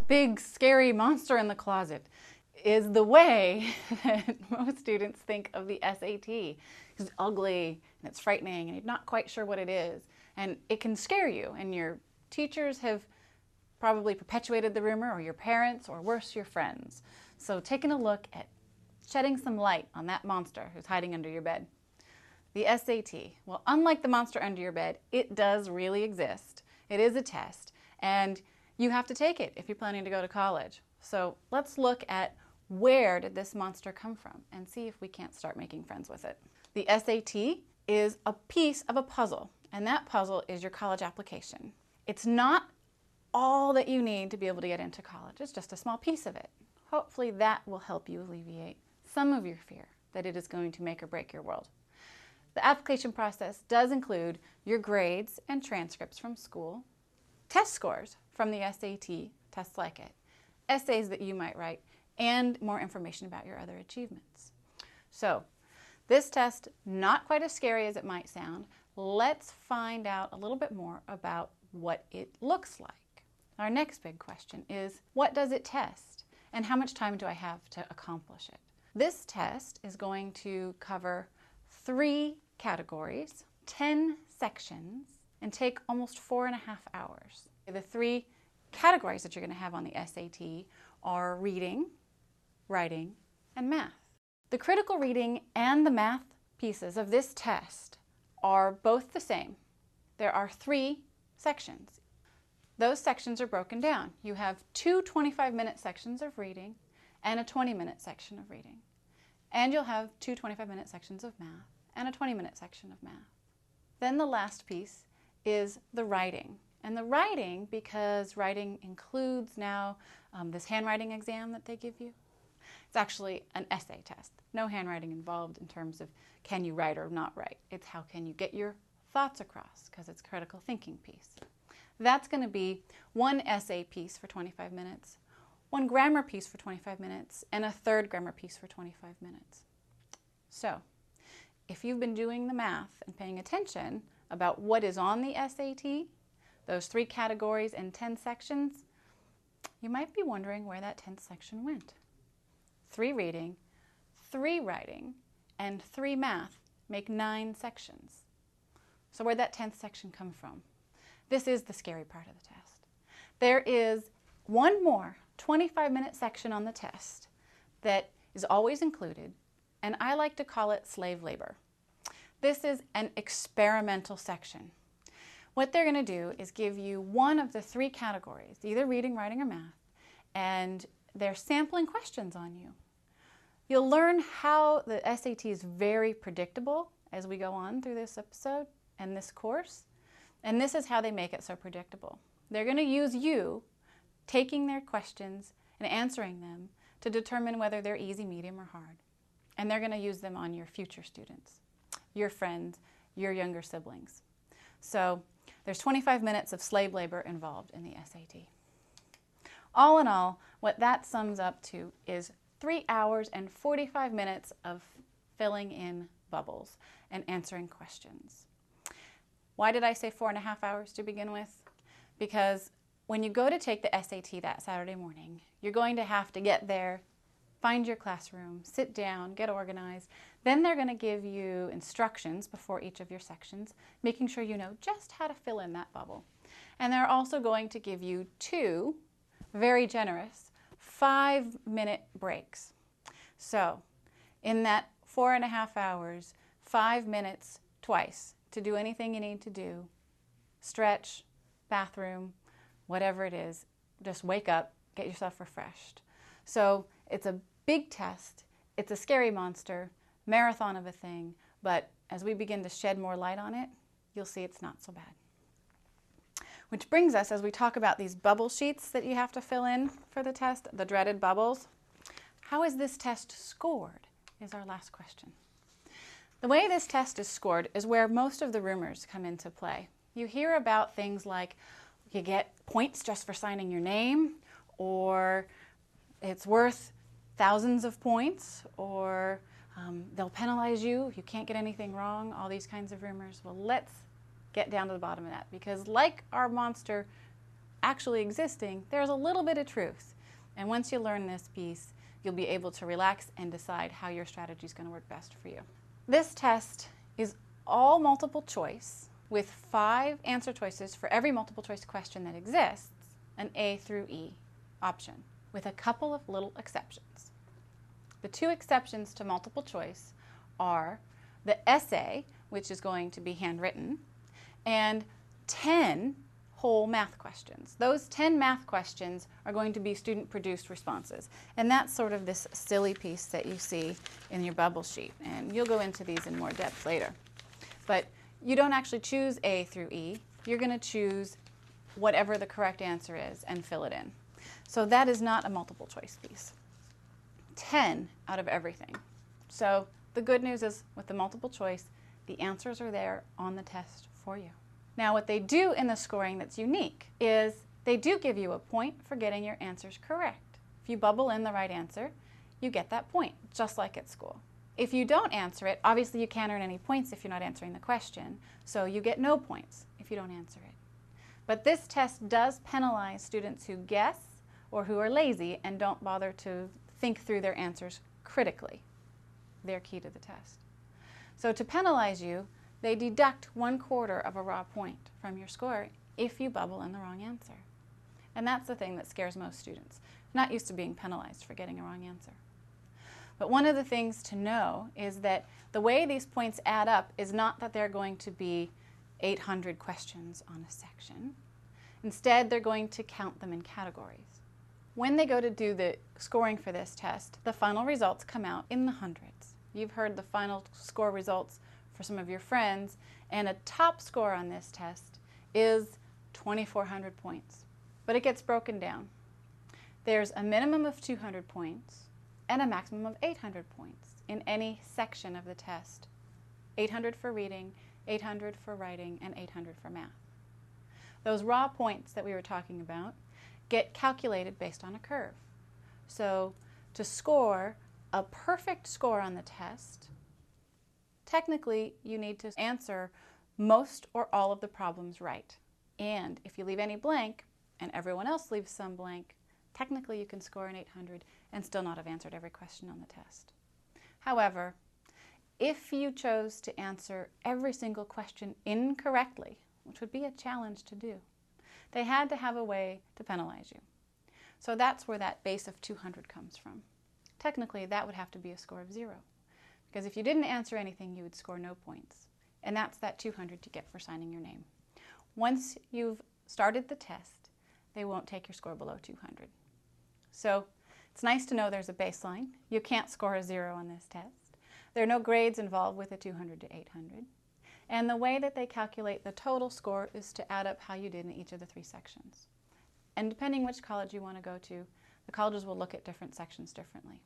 big, scary monster in the closet is the way that most students think of the s.a.t. It's ugly and it's frightening and you're not quite sure what it is. And it can scare you, and your teachers have probably perpetuated the rumor, or your parents, or worse, your friends. So taking a look at shedding some light on that monster who's hiding under your bed. The s.a.t. Well, unlike the monster under your bed, it does really exist. It is a test, and you have to take it if you're planning to go to college. So let's look at where did this monster come from and see if we can't start making friends with it. The s.a.t. is a piece of a puzzle, and that puzzle is your college application. It's not all that you need to be able to get into college. It's just a small piece of it. Hopefully that will help you alleviate some of your fear that it is going to make or break your world. The application process does include your grades and transcripts from school, test scores from the s.a.t., tests like it, essays that you might write, and more information about your other achievements. So, this test, not quite as scary as it might sound. Let's find out a little bit more about what it looks like. Our next big question is, what does it test? And how much time do I have to accomplish it? This test is going to cover 3 categories, 10 sections, and take almost 4.5 hours. The 3 categories that you're going to have on the s.a.t. are reading, writing, and math. The critical reading and the math pieces of this test are both the same. There are 3 sections. Those sections are broken down. You have 2 25-minute sections of reading and a 20-minute section of reading. And you'll have 2 25-minute sections of math and a 20-minute section of math. Then the last piece is the writing. And the writing, because writing includes now this handwriting exam that they give you. It's actually an essay test. No handwriting involved in terms of can you write or not write. It's how can you get your thoughts across, because it's a critical thinking piece. That's going to be 1 essay piece for 25 minutes, 1 grammar piece for 25 minutes, and a 3rd grammar piece for 25 minutes. So, if you've been doing the math and paying attention about what is on the s.a.t., those 3 categories and 10 sections, you might be wondering where that 10th section went. 3 reading, 3 writing, and 3 math make 9 sections. So where'd that 10th section come from? This is the scary part of the test. There is one more 25-minute section on the test that is always included, and I like to call it slave labor. This is an experimental section. What they're going to do is give you one of the 3 categories, either reading, writing, or math, and they're sampling questions on you. You'll learn how the s.a.t. is very predictable as we go on through this episode and this course, and this is how they make it so predictable. They're going to use you taking their questions and answering them to determine whether they're easy, medium, or hard. And they're going to use them on your future students, your friends, your younger siblings. So there's 25 minutes of slave labor involved in the s.a.t. All in all, what that sums up to is 3 hours and 45 minutes of filling in bubbles and answering questions. Why did I say 4.5 hours to begin with? Because when you go to take the s.a.t. that Saturday morning, you're going to have to get there, find your classroom, sit down, get organized. Then they're going to give you instructions before each of your sections, making sure you know just how to fill in that bubble. And they're also going to give you 2 very generous 5-minute breaks. So in that 4.5 hours, 5 minutes twice to do anything you need to do, stretch, bathroom, whatever it is, just wake up, get yourself refreshed. So it's a big test, it's a scary monster, marathon of a thing, but as we begin to shed more light on it, you'll see it's not so bad. Which brings us, as we talk about these bubble sheets that you have to fill in for the test, the dreaded bubbles, how is this test scored is our last question. The way this test is scored is where most of the rumors come into play. You hear about things like you get points just for signing your name, or it's worth thousands of points, or they'll penalize you if you can't get anything wrong, all these kinds of rumors. Well, let's get down to the bottom of that, because like our monster actually existing, there's a little bit of truth. And once you learn this piece, you'll be able to relax and decide how your strategy is going to work best for you. This test is all multiple choice with 5 answer choices for every multiple choice question that exists, an A through E option, with a couple of little exceptions. The 2 exceptions to multiple choice are the essay, which is going to be handwritten, and 10 whole math questions. Those 10 math questions are going to be student-produced responses. And that's sort of this silly piece that you see in your bubble sheet. And you'll go into these in more depth later. But you don't actually choose A through E. You're going to choose whatever the correct answer is and fill it in. So that is not a multiple choice piece. 10 out of everything. So the good news is with the multiple choice, the answers are there on the test for you. Now what they do in the scoring that's unique is they do give you a point for getting your answers correct. If you bubble in the right answer, you get that point, just like at school. If you don't answer it, obviously you can't earn any points if you're not answering the question, so you get no points if you don't answer it. But this test does penalize students who guess or who are lazy and don't bother to think through their answers critically. They're key to the test. So to penalize you, they deduct 1/4 of a raw point from your score if you bubble in the wrong answer. And that's the thing that scares most students. They're not used to being penalized for getting a wrong answer. But one of the things to know is that the way these points add up is not that they're going to be 800 questions on a section. Instead, they're going to count them in categories. When they go to do the scoring for this test, the final results come out in the hundreds. You've heard the final score results for some of your friends, and a top score on this test is 2,400 points. But it gets broken down. There's a minimum of 200 points and a maximum of 800 points in any section of the test. 800 for reading, 800 for writing, and 800 for math. Those raw points that we were talking about get calculated based on a curve. So to score a perfect score on the test, technically you need to answer most or all of the problems right. And if you leave any blank and everyone else leaves some blank, technically you can score an 800 and still not have answered every question on the test. However, if you chose to answer every single question incorrectly, which would be a challenge to do, they had to have a way to penalize you. So that's where that base of 200 comes from. Technically, that would have to be a score of 0. Because if you didn't answer anything, you would score no points. And that's that 200 you get for signing your name. Once you've started the test, they won't take your score below 200. So it's nice to know there's a baseline. You can't score a 0 on this test. There are no grades involved with a 200 to 800. And the way that they calculate the total score is to add up how you did in each of the 3 sections. And depending which college you want to go to, the colleges will look at different sections differently.